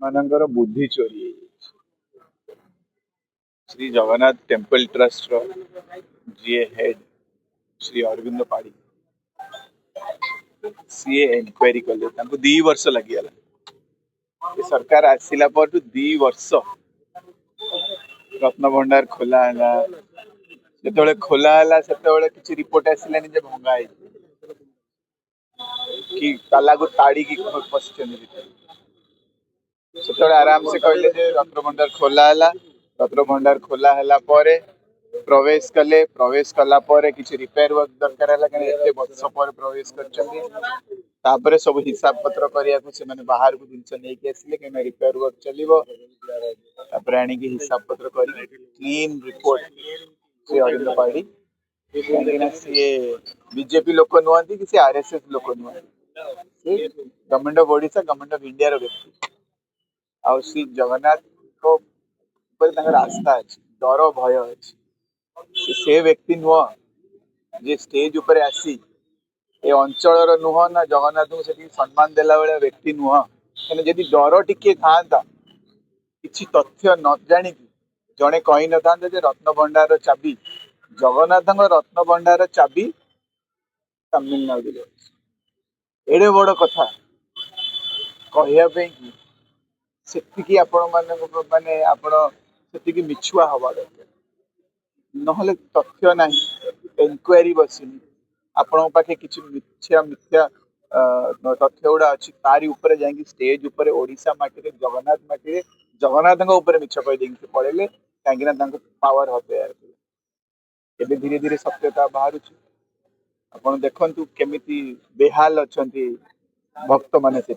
मानकर बुद्धि चोरी श्री जगन्नाथ टेम्पल ट्रस्ट रो जी हेड श्री अरविंद पाड़ी सी एनक्वारी कले 2 वर्ष लगी सरकार आसला पर 2 वर्ष रत्न भंडार खोला है खोला है किसी रिपोर्ट आसलानी भंगा कि ताला को ताड़ी की पशिंट से आराम से कहले रत्न भंडार खोला है रत्न भंडार खोला है प्रवेश कले प्रवेश कला किसी रिपेयर वर्क दरकार है एते वर्ष पर प्रवेश कर सब हिसाब पत्र करने को बाहर को जिनस नहीं आसिले कहीं रिपेयर वर्क चलो आनी हिसाब पत्र कर क्लीन रिपोर्ट से अरविंद पाड़ी कहीं सी बीजेपी लोक नुहति कि आरएसएस लोक नुहति government of Odisha government of India व्यक्ति आ श्री जगन्नाथ को आस्था अच्छी डर भय अच्छी से व्यक्ति नुह जे स्टेज उपर आसी ए अंचल नुह ना जगन्नाथ को सम्मान देला वाला व्यक्ति नुह कहीं जदि डर टिके था किसी तथ्य न जाणिकी जड़े कही न था रत्न भंडार चाबी जगन्नाथ रत्न भंडार चाबी तमिलनाडु एड़े बड़ कथा कहवाई से आपण माने आपण से मिछुआ हवा दरकार नहले तथ्य ना एनक्वारी बसनी आपण पाखे किसी मिथ्या मिथ्या तथ्य गुड़ा अच्छी तारी ऊपर जाएंगे स्टेज ऊपर ओडिशा माटी जगन्नाथ मिछ कहीदे पड़े कहीं पावर हथियार एवं धीरे धीरे सत्यता बाहर आपण देखु केमिति बेहाल अच्छा भक्त मान से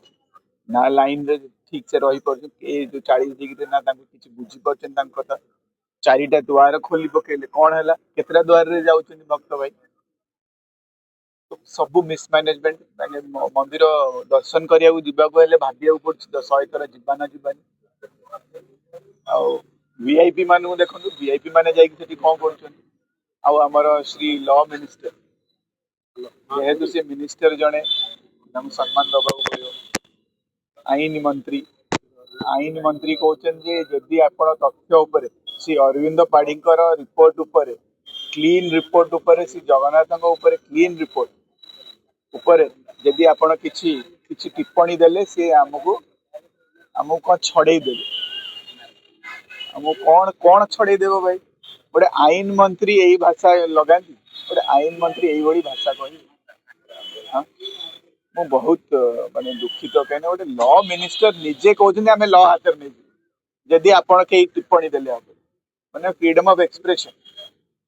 ना लाइन रे ठीक से रही पार जो 40 डिग्री ना किसी बुझी पार्टी कथा 4टा द्वार खोली पकेले कौन है केतटा द्वार रे जाउछ भक्त भाई तो सब मिसमैनेजमेंट माने मंदिर दर्शन करिया भाविया पड़े 100 थर जीवा ना जीवानी वीआईपी मान देखो वीआईपी माने जाइए कौन कर आमर श्री लॉ मिनिस्टर जेहेतु से मिनिस्टर जड़े सम्मान दबा पड़ो आईन मंत्री कहते जदि आप तथ्य उपर श्री अरविंद पाड़ी रिपोर्ट उपर क्लीन रिपोर्ट उपर श्री जगन्नाथ क्लीन रिपोर्ट उपर जदि आप किसी टिप्पणी देले सी आमको कौन छड़े देवे आमको कौन कौन छड़े देव भाई गोटे आईन मंत्री यही भाषा लगाती गोटे आईन मंत्री यही भाषा कह बहुत माने दुखित कहीं गोटे लॉ मिनिस्टर निजे कहते आम लॉ हाथ में जदि आप टिप्पणी देले हम मैंने फ्रीडम ऑफ एक्सप्रेशन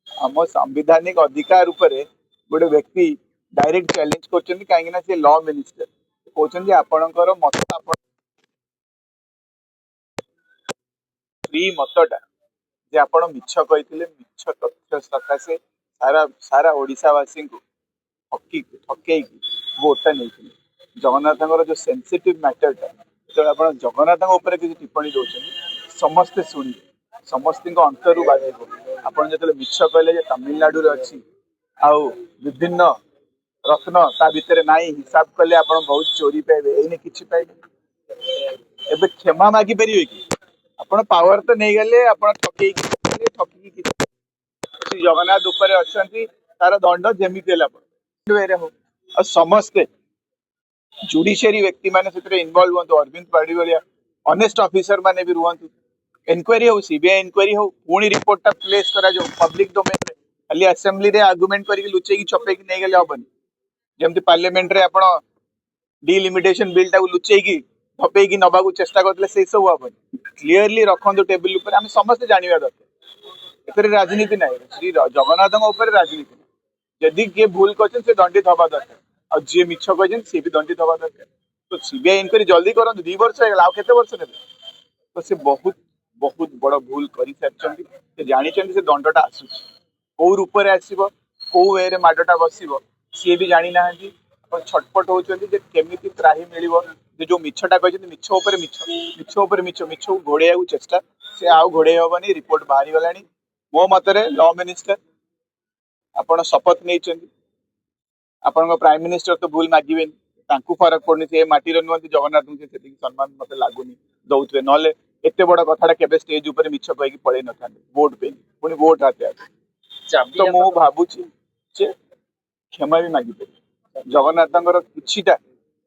आम संविधानिक अधिकार उपरे गोटे व्यक्ति डायरेक्ट चैलेंज कर कहीं लॉ मिनिस्टर कहते आपणकर मत फ्री मतटा जे आप मिछ कही मिछ तथ्य सकाशे सारा सारा ओडिशावासी को ठकई वोटा नहीं जगन्नाथ जो सेंसिटिव मैटरटा जो आप जगन्नाथ किसी टिप्पणी दौरान समस्ते शुणिए समस्त अंतरु बाधित आपड़ जो मिछ कहले तमिलनाडु अच्छी आउ विभिन्न रत्न ता भितर नाई हिसाब कले आप बहुत चोरी पाइबे एने किछि पाइबे एबे क्षमा मागी परिबे कि आपण पावर तो नहीं गले आपण ठकई श्री जगन्नाथ ऊपर अच्छा तार दंड जमीती हो समस्ते जुडिशियरी व्यक्ति माने इनवॉल्व हूँ अरविंद पाड़ी भाया ऑनेस्ट ऑफिसर माने भी रुहतु एनक्वारी हो सीबीआई एनक्वारी हो पुणी रिपोर्टा प्लेस करा जो पब्लिक डोमेन रे खाली असेंबली रे आर्गुमेंट करके लुचेकी चपेकी नहीं गले हबनी जमती पार्लियामेंट रे आपण डिलिमिटेशन बिल टाକୁ लुचेकी धपेकी नबा को चेष्टा करले से सब हबनी क्लियरली रखंतु टेबल ऊपर हम समस्त जानिबा दरकार एतरे राजनीति ना श्री जगन्नाथ ऊपर राजनीति जदि किए भूल कर दंडित हवा दरकार और जी मिछ कहते सी भी दंडित हवा दरकार तो सीबीआई इनक्वारी जल्दी करूँ 2 वर्ष हो केते वर्ष ने तो से बहुत बहुत बड़ भूल कर सारी जानते से दंडटा आसूस कौ रूप में आसो कौ वे माडटा बस सी भी जानी ना छटपट होती केमी त्राही मिल जो मिछटा कहते मिछ मिछ घोड़े चेष्टा से आउ घोड़े हेनी रिपोर्ट बाहरी गला मो मतरे लॉ मिनिस्टर आपण शपथ नहीं आपण प्राइम मिनिस्टर तो भूल मागे फरक पड़नी से माटीर नुहति जगन्नाथ को सम्मान मत लगुनि ଦଉଥିବେ ନହେଲେ ଏତେ ବଡ କଥାଟା କେବେ ଷ୍ଟେଜ ଉପରେ ମିଛ କହିକି ପଳେଇ ନଥାନ୍ତେ ଭୋଟ ପାଇଁ ପୁଣି ଭୋଟ ହାତେ ତ ମୁଁ ଭାବୁଛି ଯେ କ୍ଷମା ବି ମାଗିପାରିବେ ଜଗନ୍ନାଥଙ୍କର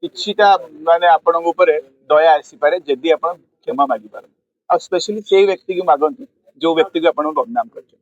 କିଛିଟା ମାନେ ଆପଣଙ୍କ ଉପରେ ଦୟା ଆସିପାରେ ଯଦି ଆପଣ କ୍ଷମା ମାଗିପାରନ୍ତି ଆଉ ସ୍ପେଶାଲି ସେଇ ବ୍ୟକ୍ତିକୁ ମାଗନ୍ତୁ ଯୋଉ ବ୍ୟକ୍ତିକୁ ଆପଣଙ୍କୁ ବଦନାମ କରିଛନ୍ତି